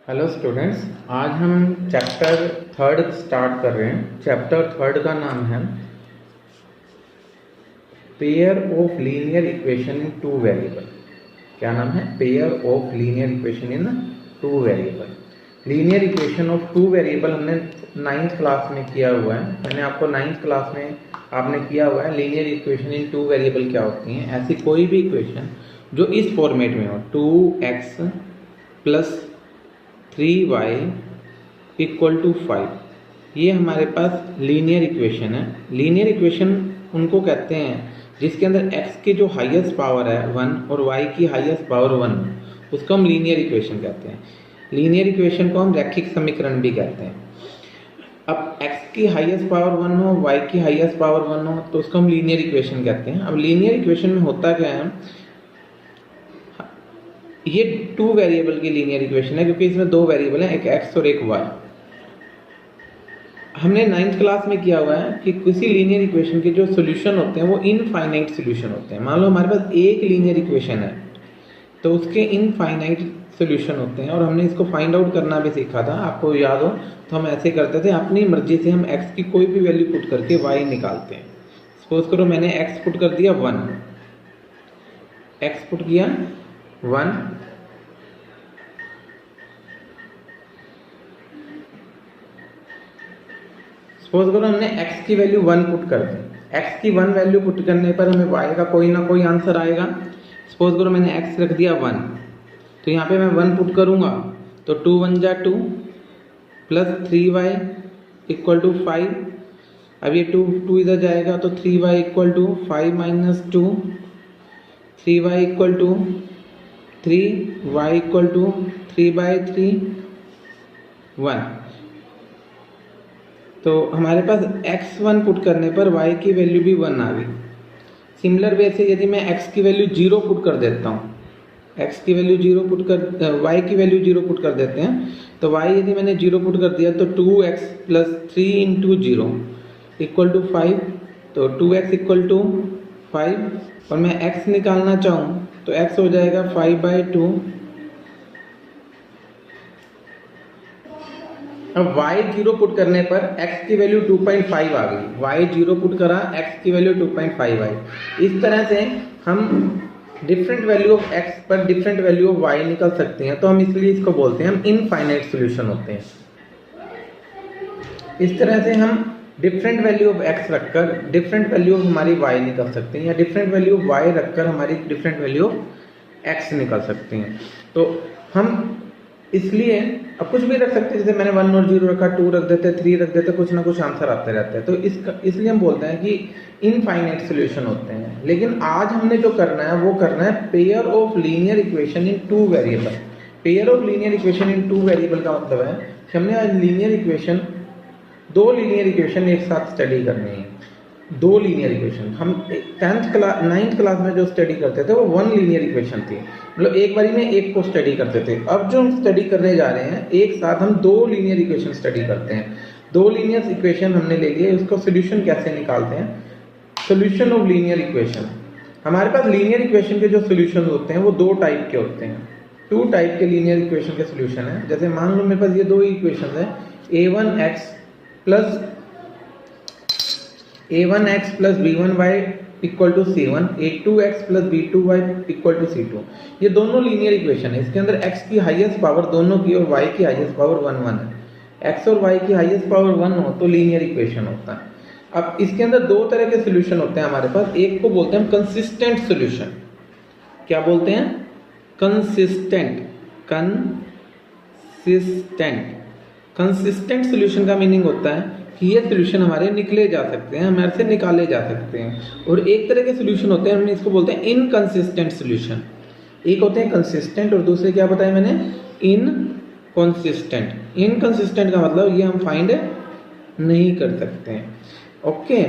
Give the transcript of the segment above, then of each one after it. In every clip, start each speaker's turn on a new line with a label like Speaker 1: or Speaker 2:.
Speaker 1: Hello students, आज हम chapter third start कर रहे हैं। चैप्टर थर्ड का नाम है pair of linear equation in two variable. क्या नाम है? Pair of linear equation in two variable. Linear equation of two variable हमने नाइन्थ क्लास में किया हुआ है। मैंने आपको नाइन्थ क्लास में आपने किया हुआ है linear equation in two variable क्या होती हैं। ऐसी कोई भी इक्वेशन जो इस फॉर्मेट में हो, 2x plus 3y equal to 5, ये हमारे पास लीनियर इक्वेशन है। लीनियर इक्वेशन उनको कहते हैं जिसके अंदर x की जो हाईएस्ट पावर है 1 और y की हाईएस्ट पावर 1, उसको हम लीनियर इक्वेशन कहते हैं। लीनियर इक्वेशन को हम रैखिक समीकरण भी कहते हैं। अब x की हाईएस्ट पावर 1 हो, y की हाईएस्ट पावर 1 हो, तो उसको हम लीनियर इक्वेशन कहते हैं। अब लीनियर इक्वेशन में होता क्या है, ये टू वेरिएबल की लीनियर इक्वेशन है क्योंकि इसमें दो वेरिएबल हैं, एक x और एक y। हमने नाइन्थ क्लास में किया हुआ है कि किसी लीनियर इक्वेशन के जो सॉल्यूशन होते हैं वो इनफाइनाइट सॉल्यूशन होते हैं। मान लो हमारे पास एक लीनियर इक्वेशन है तो उसके इनफाइनाइट सॉल्यूशन होते हैं, और हमने इसको फाइंड आउट करना भी सीखा था। आपको याद हो तो हम ऐसे करते थे, अपनी मर्जी से हम x की कोई भी वैल्यू पुट करके y निकालते हैं। सपोज करो मैंने x पुट कर दिया 1, x पुट किया 1, सपोज करो हमने x की वैल्यू 1 पुट कर दी। x की 1 वैल्यू पुट करने पर हमें y का कोई ना कोई आंसर आएगा। सपोज करो मैंने x रख दिया 1, तो यहाँ पे मैं 1 पुट करूँगा तो 2 1 जा 2 प्लस 3y इक्वल टू 5। अब ये 2 इधर जाएगा तो 3y equal to 5 minus 2, 3y equal to 3, y equal to 3/3 1। तो हमारे पास x1 पुट करने पर y की वैल्यू भी 1 आ गई। सिमिलर वे से यदि मैं x की वैल्यू 0 पुट कर देता हूँ, x की वैल्यू 0 पुट कर y की वैल्यू 0 पुट कर देते हैं, तो y यदि मैंने 0 पुट कर दिया तो 2x plus 3 into 0 equal to 5, तो 2x इक्वल टू 5। और मैं x निकालना चाहूँ तो x हो जाएगा 5/2। अब y 0 पुट करने पर x की वैल्यू 2.5 आ गई। y 0 पुट करा, x की वैल्यू 2.5 आई। इस तरह से हम डिफरेंट वैल्यू ऑफ x पर डिफरेंट वैल्यू ऑफ y निकल सकते हैं, तो हम इसलिए इसको बोलते हैं हम इनफाइनाइट सॉल्यूशन होते हैं। इस तरह से हम डिफरेंट वैल्यू ऑफ x रखकर डिफरेंट वैल्यू ऑफ हमारी y निकल सकते हैं, या डिफरेंट वैल्यू ऑफ y रखकर हमारी डिफरेंट वैल्यू ऑफ x निकल सकते हैं। तो हम इसलिए अब कुछ भी रख सकते हैं, जैसे मैंने 1 और 0 रखा, 2 रख देते, 3 रख देते, कुछ ना कुछ आंसर आते रहते हैं। तो इसलिए हम बोलते हैं कि इनफाइनाइट सॉल्यूशन होते हैं। लेकिन आज हमने जो करना है वो करना है pair of linear equation in two variable. Pair of linear equation in two variable का मतलब है कि हमने आज दो लीनियर इक्वेशन एक साथ स्टडी करनी है। दो लीनियर इक्वेशन हम 9th क्लास में जो स्टडी करते थे वो 1 लीनियर इक्वेशन थी, मतलब एक बारी में एक को स्टडी करते थे। अब जो हम स्टडी करने जा रहे हैं एक साथ हम 2 लीनियर इक्वेशन स्टडी करते हैं। 2 लीनियर इक्वेशन हमने ले लिए, उसको सोल्यूशन कैसे निकालते हैं, सोल्यूशन ऑफ लीनियर इक्वेशन। हमारे पास लीनियर इक्वेशन के जो सोल्यूशन होते हैं वो 2 टाइप के होते हैं। 2 टाइप के लीनियर इक्वेशन के सोल्यूशन है। जैसे मान लो मेरे पास ये 2 इक्वेशन है, a1x plus b1y equal to c1, a2x plus b2y equal to c2। ये दोनों लीनियर इक्वेशन है। इसके अंदर x की हाईएस्ट पावर दोनों की और y की हाईएस्ट पावर 1 1 है। x और y की हाईएस्ट पावर 1 हो तो लीनियर इक्वेशन होता है। अब इसके अंदर 2 तरह के सोल्यूशन होते हैं हमारे पास। एक को बोलते हैं कंसिस्टेंट सोल्यूशन। क्या बोलते हैं? कंसिस्टेंट सोल्यूशन का मीनिंग होता है कि ये सोल्यूशन हमारे निकले जा सकते हैं, हमारे से निकाले जा सकते हैं। और एक तरह के सोल्यूशन होते हैं, हम इसको बोलते हैं इनकंसिस्टेंट सोल्यूशन। एक होते हैं कंसिस्टेंट और दूसरे क्या बताया मैंने, इनकंसिस्टेंट। इनकंसिस्टेंट का मतलब ये हम फाइंड नहीं कर सकते हैं। Okay,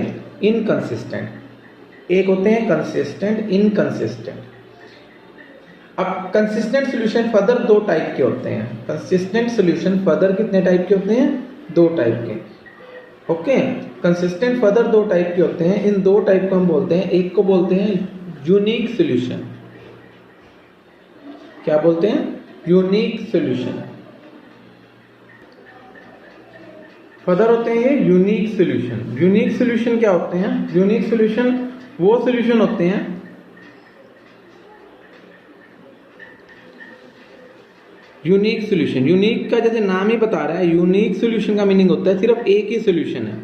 Speaker 1: inconsistent. एक होते हैं कंसिस्टेंट, इनकंसिस्टेंट। अब कंसिस्टेंट सॉल्यूशन फर्दर 2 टाइप के होते हैं। कंसिस्टेंट सॉल्यूशन फर्दर कितने टाइप के होते हैं? 2 टाइप के। ओके, कंसिस्टेंट फर्दर 2 टाइप के होते हैं। इन 2 टाइप को हम बोलते हैं, एक को बोलते हैं यूनिक सॉल्यूशन। क्या बोलते हैं? Unique solution. फर्दर होते हैं ये यूनिक सॉल्यूशन। यूनिक सॉल्यूशन क्या होते हैं? यूनिक सॉल्यूशन वो सॉल्यूशन होते हैं यूनिक सॉल्यूशन, यूनिक का जैसे नाम ही बता रहा है, यूनिक सॉल्यूशन का मीनिंग होता है सिर्फ एक ही सॉल्यूशन है।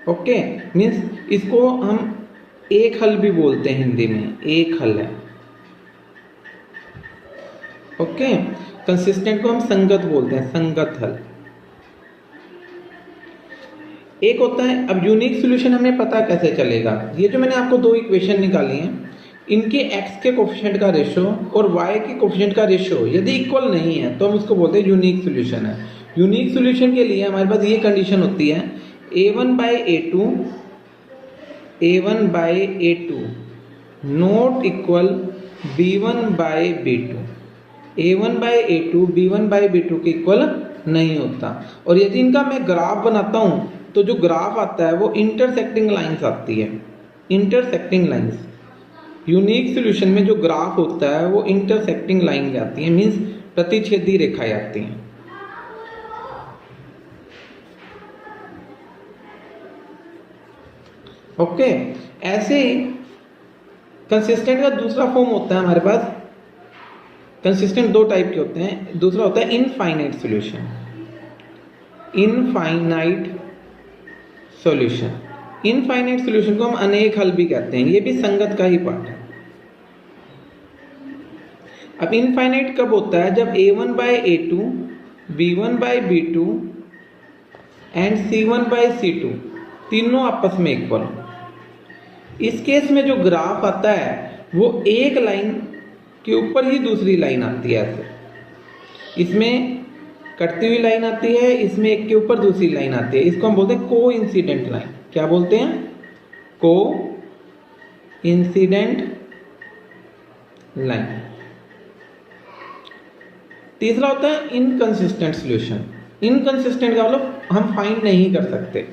Speaker 1: ओके, मीन्स इसको हम एक हल भी बोलते हैं हिंदी में, एक हल है। ओके, कंसिस्टेंट को हम संगत बोलते हैं, संगत हल। एक होता है, अब यूनिक सॉल्यूशन हमें पता कैसे चलेगा? ये जो मैंने आपको दो इक्वेशन निकाली हैं, इनके x के कोफिशिएंट का रेशो और y के कोफिशिएंट का रेशो यदि इक्वल नहीं है तो हम उसको बोलते हैं यूनिक सॉल्यूशन है। यूनिक सॉल्यूशन के लिए हमारे पास ये कंडीशन होती है a1/a2 not equal b1/b2, a1/a2 b1/b2 के इक्वल नहीं होता। और यदि इनका मैं ग्राफ बनाता हूं तो जो ग्राफ आता है वो इंटरसेक्टिंग लाइंस आती है, इंटरसेक्टिंग लाइंस। यूनिक सॉल्यूशन में जो ग्राफ होता है वो इंटरसेक्टिंग लाइन आती है, मींस प्रतिच्छेदी रेखाएं आती हैं। ओके, ऐसे ही कंसिस्टेंट का दूसरा फॉर्म होता है हमारे पास। कंसिस्टेंट दो टाइप के होते हैं, दूसरा होता है infinite solution. Infinite solution, infinite solution को हम अनेक हल भी कहते हैं, ये भी संगत का ही पार्ट है। अब इनफाइनाइट कब होता है? जब a1/a2 b1/b2 एंड c1/c2 तीनों आपस में इक्वल हो। इस केस में जो ग्राफ आता है वो एक लाइन के ऊपर ही दूसरी लाइन आती है, ऐसे इसमें कटती हुई लाइन आती है, इसमें एक के ऊपर दूसरी लाइन आती है। इसको हम बोलते हैं को इंसिडेंट लाइन। क्या बोलते हैं? को इंसिडेंट लाइन। तीसरा होता है इनकंसिस्टेंट सॉल्यूशन। इनकंसिस्टेंट का मतलब हम फाइंड नहीं कर सकते,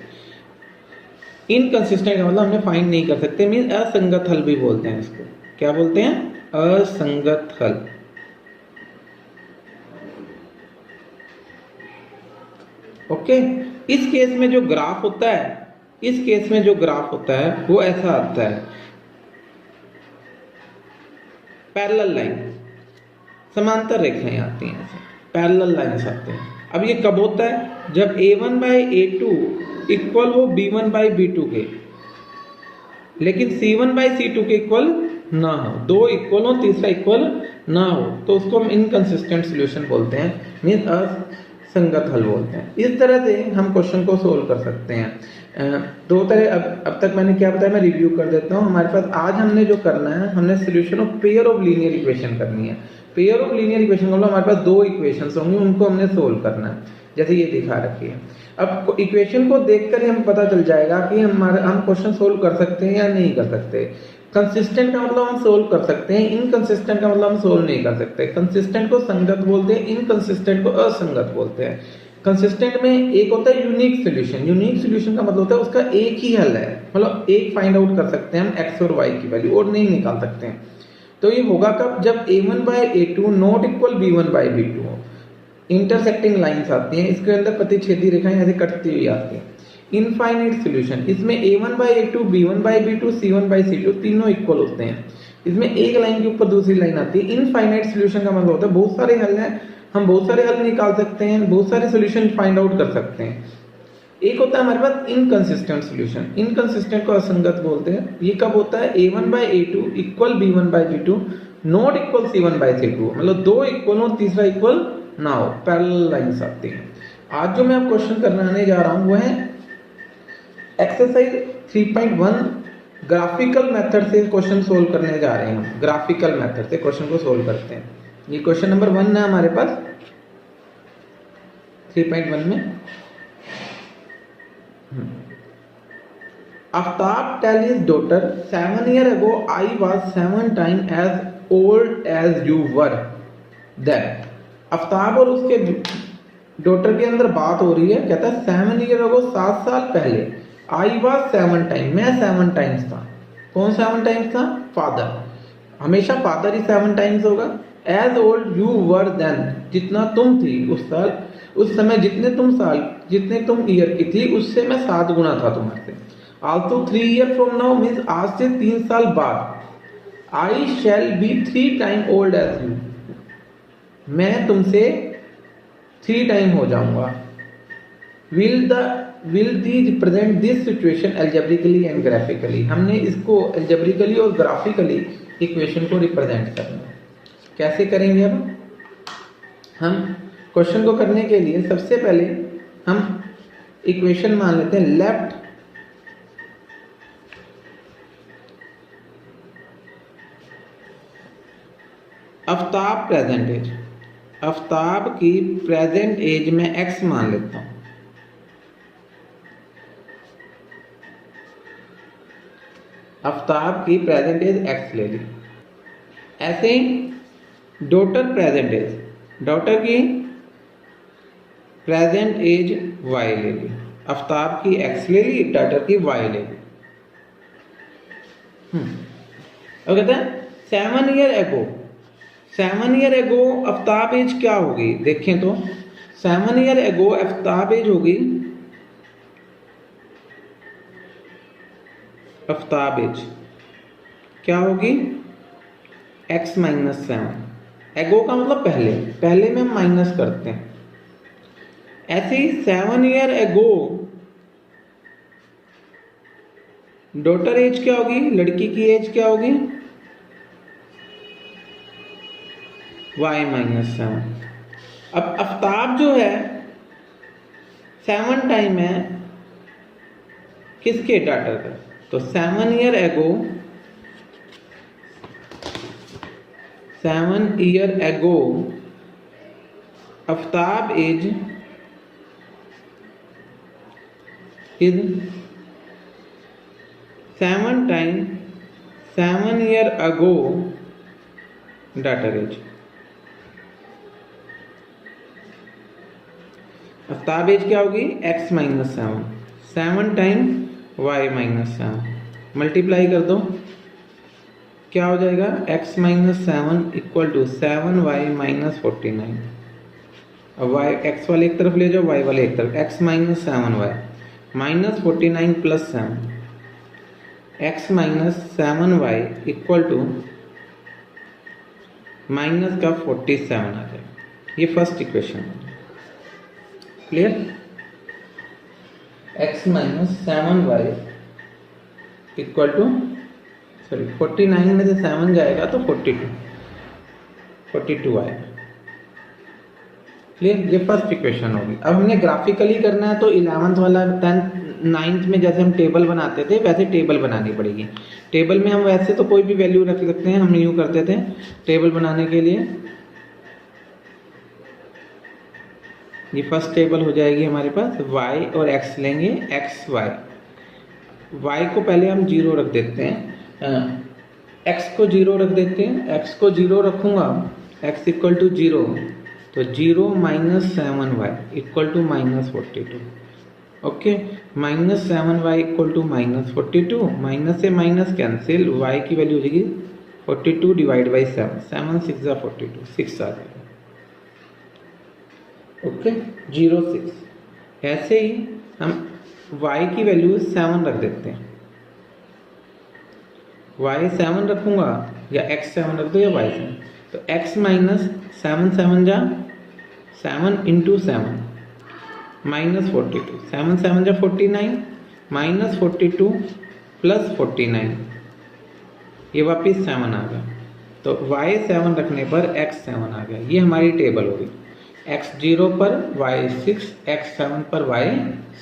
Speaker 1: इनकंसिस्टेंट का मतलब हमने फाइंड नहीं कर सकते, मीन्स असंगत हल भी बोलते हैं इसको। क्या बोलते हैं? असंगत हल। ओके, इस केस में जो ग्राफ होता है, इस केस में जो ग्राफ होता है वो ऐसा आता है, पैरेलल लाइन, समांतर रेखाएं आती हैं, ऐसे पैरेलल लाइन्स आते हैं। अब ये कब होता है? जब a1/a2 इक्वल हो b1/b2 के, लेकिन c1/c2 के इक्वल ना हो, दो इक्वल हो, तीसरा इक्वल ना हो, तो उसको हम इनकंसिस्टेंट सॉल्यूशन बोलते हैं, मीन्स असंगत हल बोलते हैं। इस तरह से हम क्वेश्चन को सोल्व कर सकते हैं। दो तरह, अब तक मैंने क्या बताया मैं रिव्यू कर देता हूँ। हमारे पास आज हमने जो करना है, हमने solution of pair of linear equation करनी है। पेयर ऑफ लीनियर इक्वेशन मतलब हमारे पास दो इक्वेशंस होंगी, उनको हमने सोल्व करना है, जैसे ये दिखा रखी है। अब इक्वेशन को देखकर ही हमें पता चल जाएगा कि हम क्वेश्चन सोल्व कर सकते हैं या नहीं कर सकते। कंसिस्टेंट का मतलब हम सोल्व कर सकते हैं, इनकंसिस्टेंट का मतलब हम सोल्व नहीं कर सकते। कंसिस्टेंट को संगत बोलते हैं, इनकंसिस्टेंट को असंगत बोलते हैं। कंसिस्टेंट में एक होता है यूनिक सॉल्यूशन। यूनिक सॉल्यूशन का मतलब होता है उसका एक ही हल है, मतलब एक फाइंड आउट कर सकते हैं हम x और y की वैल्यू, और नहीं निकाल सकते हैं। तो ये होगा कब? जब a1/a2 नॉट इक्वल b1/b2 हो। इंटरसेक्टिंग लाइंस आती हैं, इसके अंदर प्रतिच्छेदी रेखाएं ऐसे कटती हुई आती हैं। इनफाइनाइट सॉल्यूशन, इसमें a1/a2 b1/b2 c1/c2 तीनों इक्वल होते हैं, इसमें एक लाइन के ऊपर दूसरी लाइन आती है। इनफाइनाइट सॉल्यूशन का मतलब होता है बहुत सारे हल हैं, हम बहुत सारे हल निकाल सकते हैं, बहुत सारे सॉल्यूशन फाइंड आउट कर सकते हैं। एक होता है हमारे पास इनकंसिस्टेंट सॉल्यूशन, इनकंसिस्टेंट को असंगत बोलते हैं। ये कब होता है? a1/a2 equal b1/b2 not equal c1/c2, मतलब दो इक्वल हो, तीसरा इक्वल ना हो, पैरेलल लाइंस आती हैं। आज जो मैं अब क्वेश्चन करने जा रहा हूं वो है एक्सरसाइज 3.1, ग्राफिकल मेथड से क्वेश्चन सोल्व करने जा रहे हैं हम। ग्राफिकल मेथड से क्वेश्चन को सोल्व करते हैं। ये क्वेश्चन नंबर 1 है हमारे पास 3.1 में। Aftab tell his daughter 7 years ago I was 7 times as old as you were then। Aftab और उसके डॉटर के अंदर बात हो रही है, कहता है 7 years ago 7 साल पहले I was 7 times, मैं 7 times था। कौन 7 times था? फादर। हमेशा फादर ही 7 times होगा, as old you were then, जितना तुम थी उस साल, उस समय जितने तुम ईयर की थी उससे मैं 7 गुना था तुम्हारे से। Also 3 year from now means आज से 3 साल बाद, I shall be 3 time old as you, मैं तुमसे 3 टाइम हो जाऊंगा। Will the represent this situation algebraically and graphically, हमने इसको एल्जेब्रिकली और ग्राफिकली इक्वेशन को रिप्रेजेंट करना है। कैसे करेंगे? अब हम क्वेश्चन को करने के लिए सबसे पहले हम इक्वेशन मान लेते हैं left Aftab present age, Aftab की प्रेजेंट एज में x मान लेता हूं। आफ्ताब की प्रेजेंट एज x ले ली। ऐसे ही डॉटर प्रेजेंट एज, डॉटर की प्रेजेंट एज y ले ली। आफ्ताब की x ले ली, डॉटर की y ले ली। अब कहते हैं 7 ईयर एगो, 7 ईयर एगो आफ्ताब एज क्या होगी? देखें तो 7 ईयर एगो आफ्ताब एज होगी, आफ्ताब एज क्या होगी? x minus 7। एगो का मतलब पहले, पहले में हम माइनस करते हैं। ऐसे ही 7 ईयर एगो डॉटर एज क्या होगी? लड़की की एज क्या होगी? y minus 7। अब आफ्ताब जो है 7 टाइम है किसके? डॉटर का। तो 7 ईयर एगो, 7 year ago Aftab age is 7 time 7 year ago daughter age. Aftab age क्या होगी? x minus 7, 7 time y minus 7, multiply कर दो, क्या हो जाएगा? x minus 7 equal to 7y minus 49। अब y x वाले एक तरफ ले जाओ, y वाले एक तरफ, x minus 7y minus 49 plus 7, x minus 7y equal to minus का 47 आ जाएगा। ये first equation, clear? x minus 7y equal to, sorry 49 में से 7 जाएगा तो 42 आएगा। क्लियर? ये फर्स्ट इक्वेशन होगी। अब हमने ग्राफिकली करना है तो 11th वाला 10th 9th में जैसे हम टेबल बनाते थे वैसे टेबल बनानी पड़ेगी। टेबल में हम वैसे तो कोई भी वैल्यू रख सकते हैं, हम यूँ करते थे टेबल बनाने के लिए। ये फर्स्ट टेबल हो जाएगी हमारे पास, y और x लेंगे, x y को पहले हम 0 रख देते हैं, x को 0 रख देते हैं, x को 0 रखूँगा, x इक्वल टू 0, तो 0 minus 7y equal to minus 42। Okay, minus 7y equal to minus 42, minus से माइनस कैंसिल, y की वैल्यू हो जाएगी 42 डिवाइड बाई 7, 7 6 42, 6 आ जाएगा। ओके, 0 6। ऐसे ही हम y की वैल्यू 7 रख देते हैं, y 7 रखूँगा या x 7 रख दो या y 7, तो x माइनस 7 7 जा 7 इंटू 7 माइनस 42, 7 7 जा 49 माइनस 42 प्लस 49, ये वापिस 7 आ गया, तो y 7 रखने पर x 7 आ गया। ये हमारी टेबल होगी, x 0 पर y 6, x 7 पर y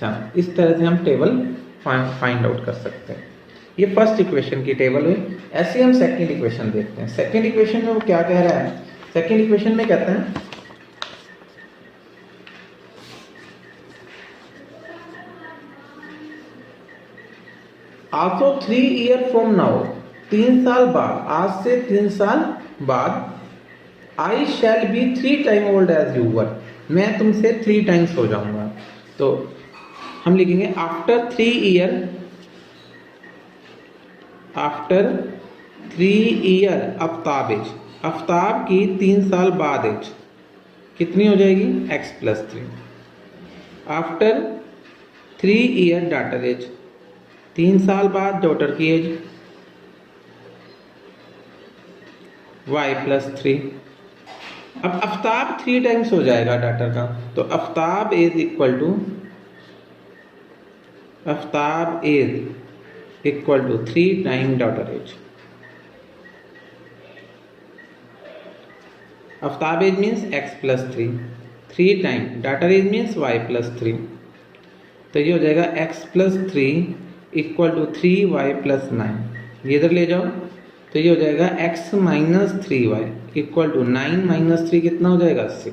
Speaker 1: 7। इस तरह से हम टेबल फाइंड आउट कर सकते हैं। ये फर्स्ट इक्वेशन की टेबल हुई। ऐसे हम सेकंड इक्वेशन देखते हैं। सेकंड इक्वेशन में वो क्या कह रहा है? सेकंड इक्वेशन में कहते हैं आल्सो 3 ईयर फ्रॉम नाउ, 3 साल बाद, आज से 3 साल बाद, I shall be 3 time old as you were, मैं तुमसे 3 टाइम्स हो जाऊंगा। तो हम लिखेंगे after 3 year, after 3 year Aftab age, Aftab की 3 साल बाद एज कितनी हो जाएगी, x plus 3। After 3 year daughter age, 3 साल बाद डॉटर की एज y प्लस 3। अब आफ्ताब 3 टाइम्स हो जाएगा डॉटर का, तो Aftab is equal to 3 time daughter age. Aftab age means x plus 3 time daughter age means y plus 3। तो ये हो जाएगा x plus 3 equal to 3y plus 9। ये इधर ले जाओ, तो ये हो जाएगा x minus 3y equal to 9 minus 3 कितना हो जाएगा, 6।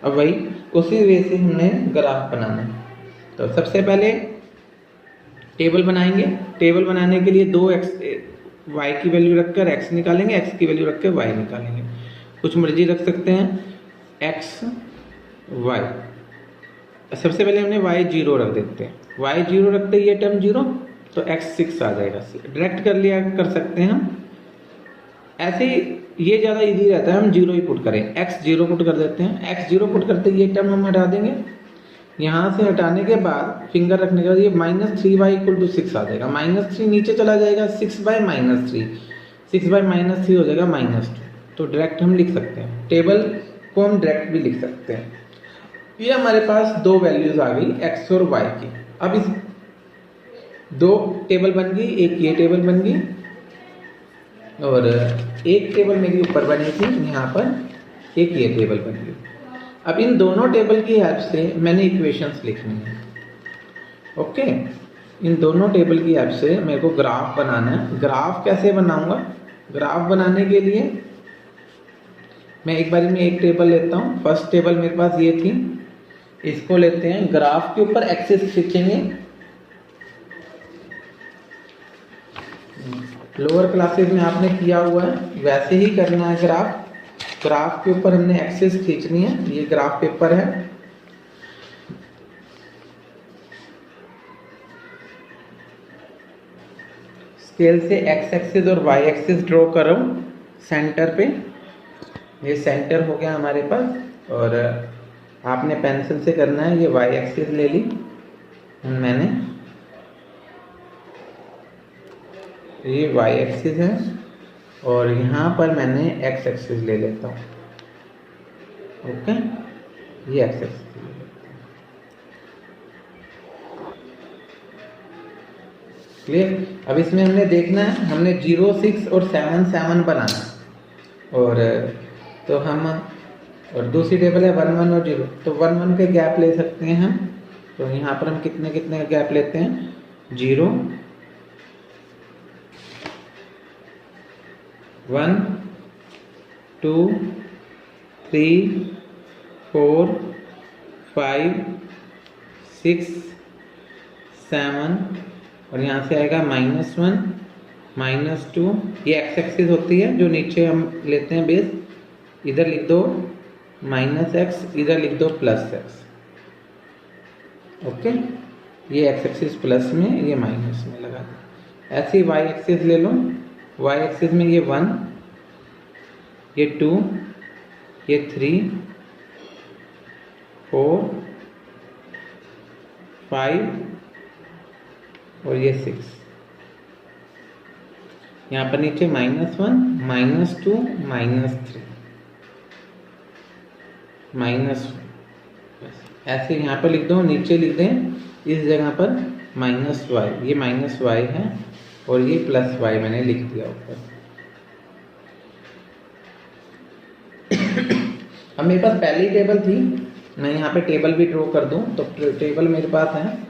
Speaker 1: अब वही उसी वे से हमने ग्राफ बनाना है। तो सबसे पहले टेबल बनाएंगे। टेबल बनाने के लिए 2x y की वैल्यू रखकर x निकालेंगे, x की वैल्यू रखकर y निकालेंगे। कुछ मर्जी रख सकते हैं x y। सबसे पहले हमने y 0 रख देते हैं, y 0 रखते ये टर्म 0, तो x 6 आ जाएगा। डायरेक्ट कर लिया कर सकते हैं हम, ऐसे ये ज़्यादा इजी रहता है, हम 0 ही पुट करें। x 0 पुट कर देते हैं, x 0 पुट करते ये टर्म हम हटा देंगे। यहाँ से हटाने के बाद फिंगर रखने के बाद ये माइनस 3y इक्वल टू 6 आ जाएगा। माइनस 3 नीचे चला जाएगा, 6 बाई माइनस 3, 6 बाई माइनस 3 हो जाएगा -2। तो डायरेक्ट हम लिख सकते हैं, टेबल को हम डायरेक्ट भी लिख सकते हैं। ये हमारे पास 2 वैल्यूज आ गई x और y की। अब इस 2 टेबल बन गई, एक ये टेबल बन गई और एक टेबल मेरी ऊपर बनी थी यहाँ पर, एक ये टेबल बन गई। अब इन दोनों टेबल की हेल्प से मैंने इक्वेशंस लिखनी है। ओके, इन दोनों टेबल की हेल्प से मेरे को ग्राफ बनाना है। ग्राफ कैसे बनाऊंगा, ग्राफ बनाने के लिए मैं एक बारी में एक टेबल लेता हूँ। फर्स्ट टेबल मेरे पास ये थी, इसको लेते हैं, ग्राफ के ऊपर एक्सिस खींचेंगे। लोअर क्लासेस में आपने किया हुआ है, वैसे ही करना है। ग्राफ के ऊपर हमने एक्सिस खींचनी है। ये ग्राफ पेपर है, स्केल से x एक्सिस और y एक्सिस ड्रॉ करो सेंटर पे। ये सेंटर हो गया हमारे पास और आपने पेंसिल से करना है। ये y एक्सिस ले ली मैंने, ये y एक्सिस है और यहाँ पर मैंने x एक्सिस ले लेता हूँ। ओके, ये x एक्सिस क्लियर। अब इसमें हमने देखना है, हमने 0, 6 और 7, 7 बनाना और तो हम, और दूसरी टेबल है 1, 1 और 0, तो 1, 1 के गैप ले सकते हैं हम। तो यहाँ पर हम कितने कितने का गैप लेते हैं, 0, 1, 2, 3, 4, 5, 6, 7 और यहाँ से आएगा -1, -2। ये एक्स एक्सिस होती है जो नीचे हम लेते हैं बेस। इधर लिख दो -x, इधर लिख दो +x। ओके, ये एक्स एक्सिस प्लस में, ये माइनस में लगा दो। ऐसे ही y एक्सिस ले लो, y एक्सिस में ये 1, ये 2, ये 3, 4, 5 और ये 6। यहाँ पर नीचे -1, -2, -3, -1। ऐसे यहाँ पर लिख दो, नीचे लिख दें इस जगह पर -y, ये -y है और ये +y मैंने लिख दिया ऊपर। अब मेरे पास पहली टेबल थी, मैं यहाँ पे टेबल भी ड्रॉ कर दूं, तो टेबल मेरे पास है।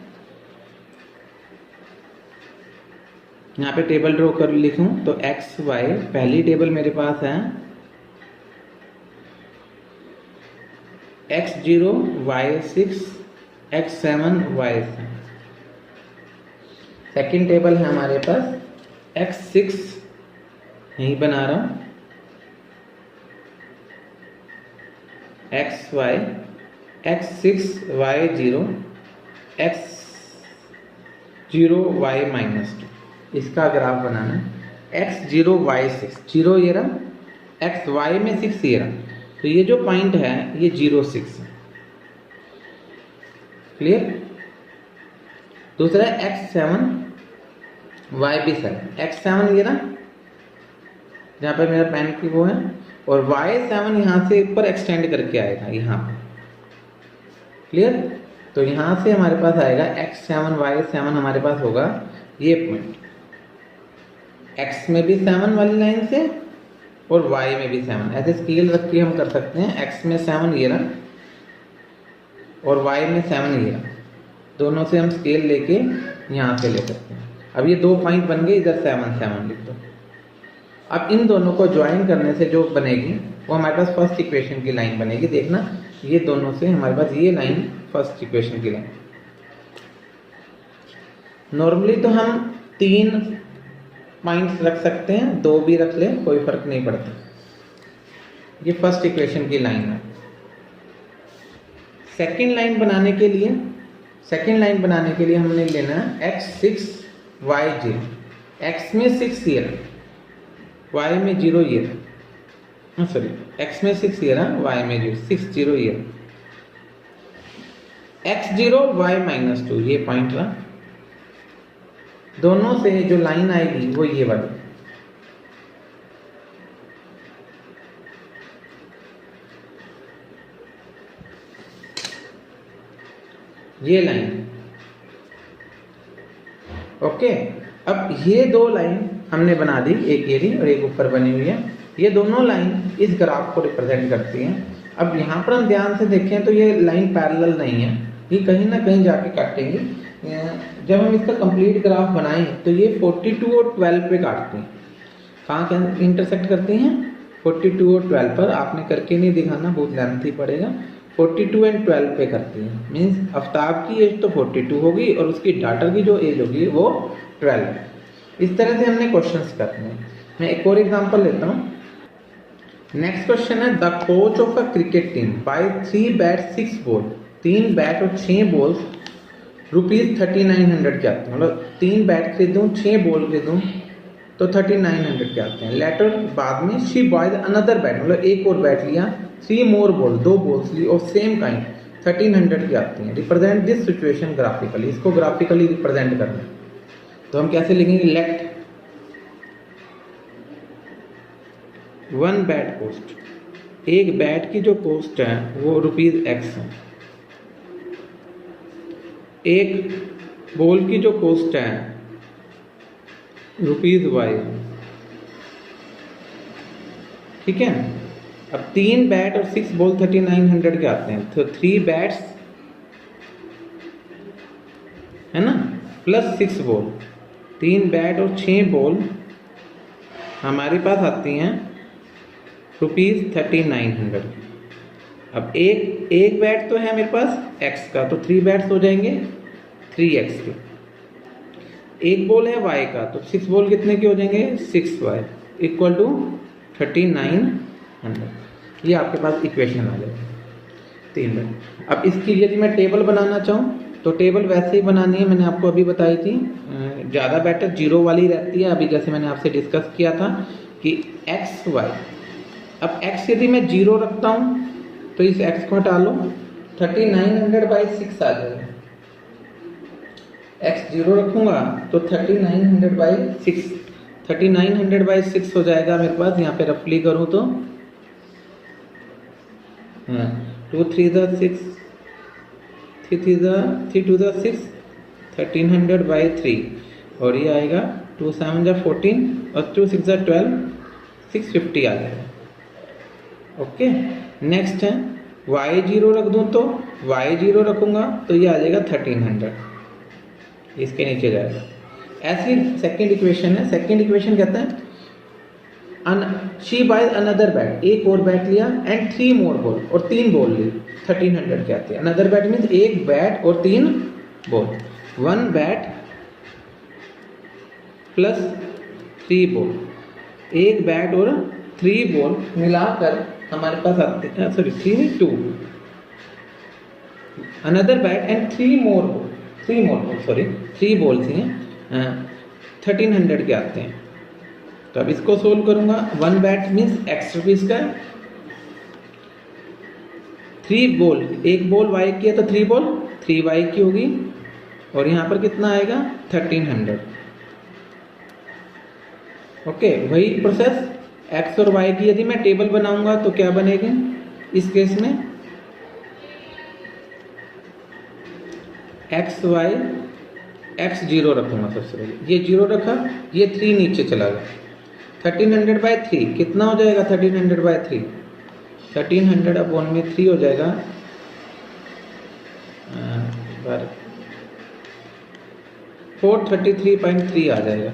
Speaker 1: यहाँ पे टेबल ड्रॉ कर लिखूं तो x y, पहली टेबल मेरे पास है x0 y6 x7 y7। Second table है हमारे पास x6, यही बना रहा हूं, xy, x6 y0 x0 y -2। इसका ग्राफ बनाना है। x0 y6, 0 ये रहा, एक्स वाई में 6 ये रहा, तो ये जो पॉइंट है ये 0 6 है। क्लियर। दूसरा है x7 y भी 7, x7 ये ना जहाँ पर मेरा पेन की वो है, और y7 यहाँ से ऊपर एक्सटेंड करके आएगा यहाँ पर। क्लियर। तो यहाँ से हमारे पास आएगा x7 y7, हमारे पास होगा ये पॉइंट, x में भी 7 वाली लाइन से और y में भी 7, ऐसे स्केल रख के हम कर सकते हैं। x में 7 ये रहा और y में 7 ये रहा, दोनों से हम स्केल लेके यहाँ से ले सकते हैं। अब ये 2 पॉइंट बन गए, इधर 7 7 लिख दो। अब इन दोनों को ज्वाइन करने से जो बनेगी वो हमारे पास फर्स्ट इक्वेशन की लाइन बनेगी। देखना ये दोनों से हमारे पास ये लाइन फर्स्ट इक्वेशन की लाइन। नॉर्मली तो हम 3 पॉइंट्स रख सकते हैं, 2 भी रख ले, कोई फर्क नहीं पड़ता। ये फर्स्ट इक्वेशन की लाइन है। सेकेंड लाइन बनाने के लिए हमने लेना है x6 y0, x में 6 ये रहा, y में 0 ये रहा, सॉरी x में 6 ये रहा, y में 0 6 0 ये रहा, x0 y-2 ये पॉइंट रहा। दोनों से जो लाइन आएगी वो ये वाली, ये लाइन। ओके, अब ये 2 लाइन हमने बना दी, एक ये रही और एक ऊपर बनी हुई है। ये दोनों लाइन इस ग्राफ को रिप्रेजेंट करती हैं। अब यहाँ पर हम ध्यान से देखें तो ये लाइन पैरेलल नहीं है, ये कहीं ना कहीं जाके काटेंगे। जब हम इसका कंप्लीट ग्राफ बनाएं तो ये 42 और 12 पे काटती हैं। कहाँ इंटरसेक्ट करती हैं? 42 और 12 पर। आपने करके नहीं दिखाना, बहुत लेंथी पड़ेगा। 42 एंड 12 पे करती है, मीन्स आफ्ताब की एज तो 42 होगी और उसकी डॉटर की जो एज होगी वो 12। इस तरह से हमने क्वेश्चंस करने हैं। मैं एक और एग्जांपल लेता हूँ। नेक्स्ट क्वेश्चन है, the coach of a cricket team buy 3 bat 6 ball, 3 bat और 6 बॉल्स ₹3900 के आते हैं। मतलब 3 बैट खरीदूँ 6 बॉल खरीदूँ तो 3900 के आते हैं। लेटर बाद में शी बाय अनदर बैट, मतलब एक और बैट लिया, 3 मोर बॉल, 2 बॉल्स ली और सेम काइंड, 1300 की आती हैं। रिप्रेजेंट दिस सिचुएशन ग्राफिकली, इसको ग्राफिकली रिप्रेजेंट करना है तो हम कैसे लिखेंगे? लेट 1 बैट कॉस्ट, एक बैट की जो कॉस्ट है वो ₹X है। एक बॉल की जो कॉस्ट है ₹Y। ठीक है। अब 3 बैट और 6 बॉल 3900 के आते हैं, तो 3 बैट्स है ना प्लस 6 बॉल, 3 बैट और 6 बॉल हमारे पास आती हैं ₹3900। अब एक बैट तो है मेरे पास x का, तो 3 बैट्स हो जाएंगे 3x के। एक बॉल है y का, तो 6 बॉल कितने के हो जाएंगे? 6y equal to 3900। ये आपके पास इक्वेशन आ जाएगी 3 बैट। अब इसकी यदि मैं टेबल बनाना चाहूँ तो टेबल वैसे ही बनानी है, मैंने आपको अभी बताई थी। ज़्यादा बेटर 0 वाली रहती है। अभी जैसे मैंने आपसे डिस्कस किया था कि x y, अब x यदि मैं 0 रखता हूँ तो इस x को हटा लो, 3900/6 आ जाएगा। x 0 रखूंगा तो 3900/6, 3900/6 हो जाएगा मेरे पास। यहाँ पे रफली करूँ तो 2 3 6, 3 2 6, 1300/3 और ये आएगा 2 7 14 और 2 6 12, 650 आ जाएगा। ओके, नेक्स्ट है y0 रख दूं तो y0 रखूंगा तो ये आ जाएगा 1300, इसके नीचे जाएगा। ऐसी सेकंड इक्वेशन है। सेकंड इक्वेशन कहता है शी बाय अनदर बैट, एक और बैट लिया एंड 3 मोर बॉल, और 3 बॉल ली, 1300 के आते हैं। अनदर बैट मीन्स एक बैट और 3 बॉल, 1 बैट प्लस 3 बॉल, एक बैट और 3 बॉल मिलाकर हमारे पास आते हैं, sorry 3 2, another bat and 3 more ball, sorry 3 balls हैं 1300 के आते हैं। तो अब इसको सोल्व करूंगा। 1 बैट मीन्स एक्स रुपीज का, 3 बॉल, एक बॉल वाई की है तो 3 बॉल 3 वाई की होगी, और यहाँ पर कितना आएगा 1300। ओके, वही प्रोसेस एक्स और वाई की यदि मैं टेबल बनाऊंगा तो क्या बनेगी इस केस में, एक्स वाई, एक्स 0 रखूंगा सबसे पहले, ये 0 रखा, ये 3 नीचे चला गया, 1300/3 कितना हो जाएगा 1300/3, 1300 अपॉन में 3 हो जाएगा 433.3 आ जाएगा,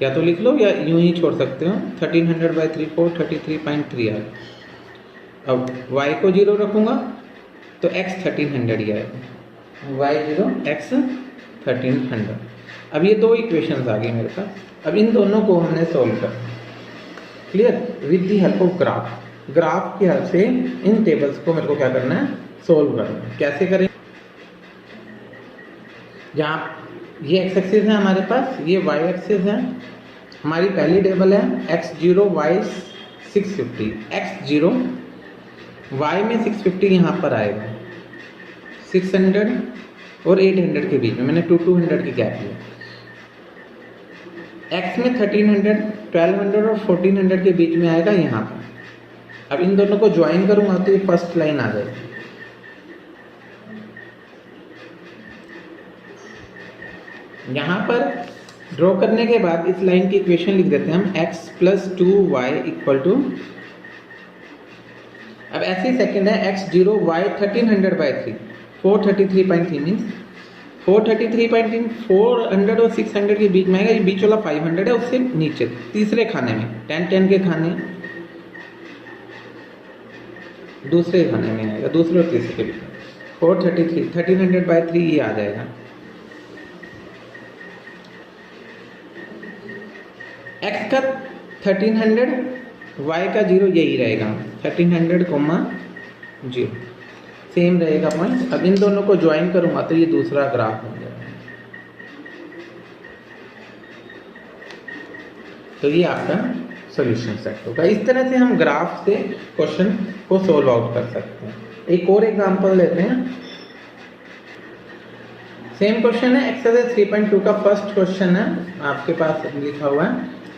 Speaker 1: या तो लिख लो या यूं ही छोड़ सकते हो, 1300/3 433.3 आ गया। अब y को 0 रखूंगा तो x 1300 ही आएगा, y 0 x 1300। अब ये दो इक्वेशंस आ गई मेरे पास, अब इन दोनों को हमने सोल्व करना, clear, with the help of graph, graph की हेल्प से इन टेबल्स को मेरे को क्या करना है सोल्व करना है। कैसे करें, जहाँ ये एक्स एक्सिस है हमारे पास, ये वाई एक्सिस है, हमारी पहली टेबल है x0 y 650, x0 y में 650 यहाँ पर आएगा, 600 और 800 के बीच में, मैंने 200 की गैप लिया, x में 1300, 1200 और 1400 के बीच में आएगा यहाँ पर। अब इन दोनों को ज्वाइन करूँगा तो ये फर्स्ट लाइन आ जाएगी, यहाँ पर ड्रॉ करने के बाद इस लाइन की इक्वेशन लिख देते हैं हम, x + 2y = अब ऐसे ही सेकंड है x0 y 1300/3, 433.3 मीन्स 433.3, 400 और 600 के बीच में आएगा, ये बीच वाला 500 है, उससे नीचे तीसरे खाने में 10 के खाने, दूसरे खाने में आएगा, दूसरे और तीसरे के बीच में 433, 1300/3 ये आ जाएगा। x का 1300, y का 0 यही रहेगा, 1300, 0 सेम रहेगा पॉइंट। अब इन दोनों को ज्वाइन करूंगा तो ये दूसरा ग्राफ बन जाएगा, तो ये आपका सॉल्यूशन सेट होगा। इस तरह से हम ग्राफ से क्वेश्चन को सोल्व आउट कर सकते हैं। एक और एग्जांपल लेते हैं, सेम क्वेश्चन है, एक्सरसाइज 3.2 का फर्स्ट क्वेश्चन है, आपके पास लिखा हुआ है,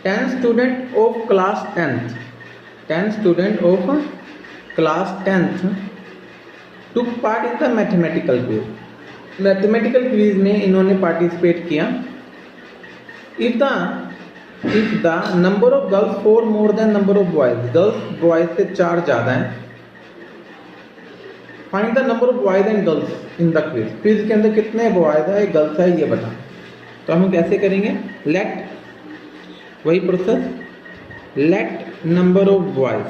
Speaker 1: 10 student of class 10th, 10 student of class 10th took part in the mathematical quiz. Mathematical quiz में इन्होंने पार्टिसिपेट किया। If the number of girls 4 more than number of boys, girls boys से 4 ज़्यादा हैं, find the number of boys and girls in the quiz. Quiz के अंदर कितने boys है गर्ल्स है ये बता। तो हम कैसे करेंगे, लेट, वही process, let number of boys,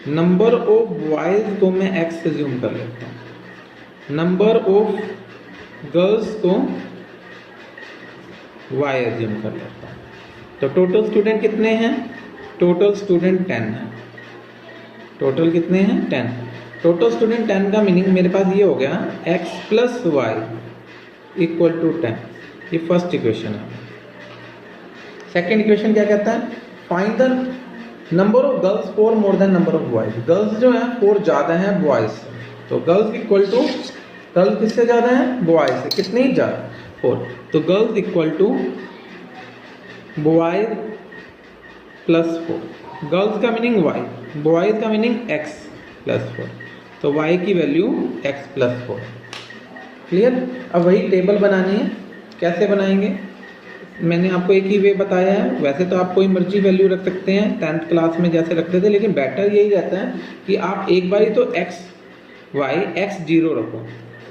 Speaker 1: number of boys को मैं x एज्यूम कर लेता हूँ, नंबर ऑफ गर्ल्स को y एज्यूम कर लेता हूँ। तो टोटल स्टूडेंट कितने हैं, टोटल स्टूडेंट 10 है, टोटल कितने हैं 10, टोटल स्टूडेंट 10 का मीनिंग मेरे पास ये हो गया x + y = 10, ये फर्स्ट इक्वेशन है। सेकेंड इक्वेशन क्या कहता है, find the number of girls 4 more than number of boys. Girls जो है 4 ज़्यादा हैं बॉयज से, तो गर्ल्स = गर्ल्स किससे ज़्यादा है बॉयज से, कितनी ज़्यादा 4, तो गर्ल्स = बॉयज + 4, गर्ल्स का मीनिंग y, बॉयज का मीनिंग x + 4, तो y की वैल्यू x + 4, क्लियर। अब वही टेबल बनानी है, कैसे बनाएंगे, मैंने आपको एक ही वे बताया है, वैसे तो आप कोई मर्जी वैल्यू रख सकते हैं 10th क्लास में जैसे रखते थे, लेकिन बेटर यही रहता है कि आप एक बारी तो x0 रखो,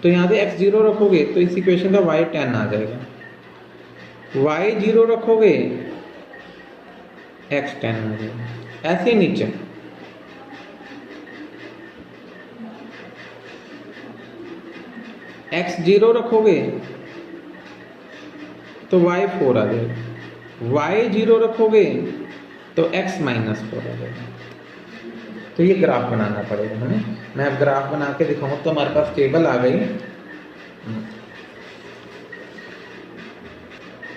Speaker 1: तो यहाँ से x0 रखोगे तो इस इक्वेशन का y 10 आ जाएगा, y0 रखोगे x 10 आ जाएगा, ऐसे नीचे x0 रखोगे तो y 4 आ जाएगा, y0 रखोगे तो x - 4 आ जाएगा। तो ये ग्राफ बनाना पड़ेगा हमें, मैं अब ग्राफ बना के दिखाऊँ तो हमारे पास टेबल आ गई।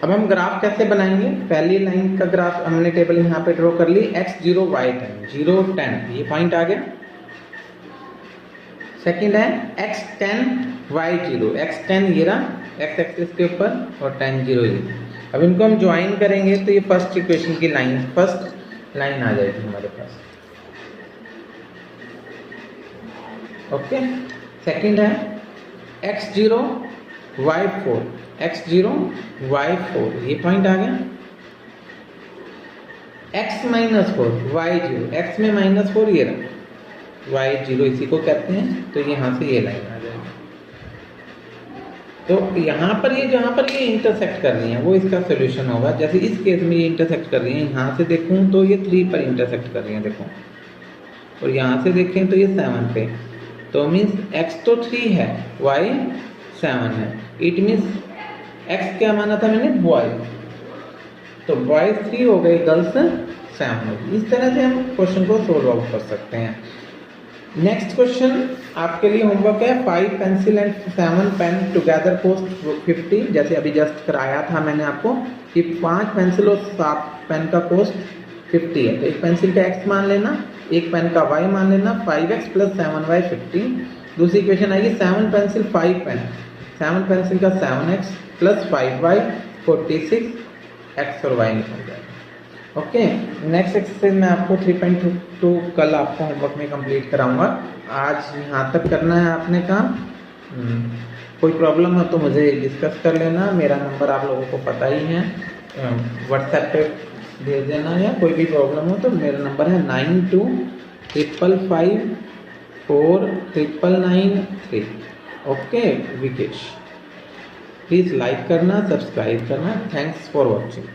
Speaker 1: अब हम ग्राफ कैसे बनाएंगे, पहली लाइन का ग्राफ हमने टेबल यहाँ पे ड्रॉ कर ली, x0 y10 0 10 ये पॉइंट आ गया। सेकंड है x10 y0 x10 ये रहा x एक्सिस के ऊपर और 10 0 ये। अब इनको हम ज्वाइन करेंगे तो ये फर्स्ट इक्वेशन की लाइन फर्स्ट लाइन आ जाएगी हमारे पास। ओके, सेकंड है x0 y4 x0 y4 ये पॉइंट आ गया। x माइनस 4 y0 x में माइनस 4 ये रहा y0 इसी को कहते हैं, तो यहाँ से ये लाइन आ जाएगी। तो यहाँ पर ये जहाँ पर ये इंटरसेक्ट कर रही है वो इसका सोल्यूशन होगा। जैसे इस केस में ये इंटरसेक्ट कर रही है, यहाँ से देखूँ तो ये 3 पर इंटरसेक्ट कर रही है देखो, और यहाँ से देखें तो ये 7 पे, तो मीन्स x तो 3 है y 7 है, इट मीन्स x क्या माना था मैंने बॉय, तो बॉयज 3 हो गए, गर्ल्स 7 हो गई। इस तरह से हम क्वेश्चन को सोल्व आउट कर सकते हैं। नेक्स्ट क्वेश्चन आपके लिए होमवर्क है 5 pencil and 7 pen together cost 50। जैसे अभी जस्ट कराया था मैंने आपको कि 5 पेंसिल और 7 पेन का कॉस्ट 50 है, तो एक पेंसिल का x मान लेना, एक पेन का y मान लेना, 5x प्लस 7y 50। दूसरी इक्वेशन आएगी 7 पेंसिल 5 पेन, 7 पेंसिल का 7x प्लस 5y 46, x और y निकल जाएगा। ओके, नेक्स्ट एक्सरसाइज में आपको 3.2 कल आपको होमवर्क में कंप्लीट कराऊंगा। आज यहाँ तक करना है आपने काम। कोई प्रॉब्लम हो तो मुझे डिस्कस कर लेना, मेरा नंबर आप लोगों को पता ही है, व्हाट्सएप पे भेज देना, या कोई भी प्रॉब्लम हो तो मेरा नंबर है 9255549993। ओके विकेश, प्लीज़ लाइक करना, सब्सक्राइब करना। Thanks for watching.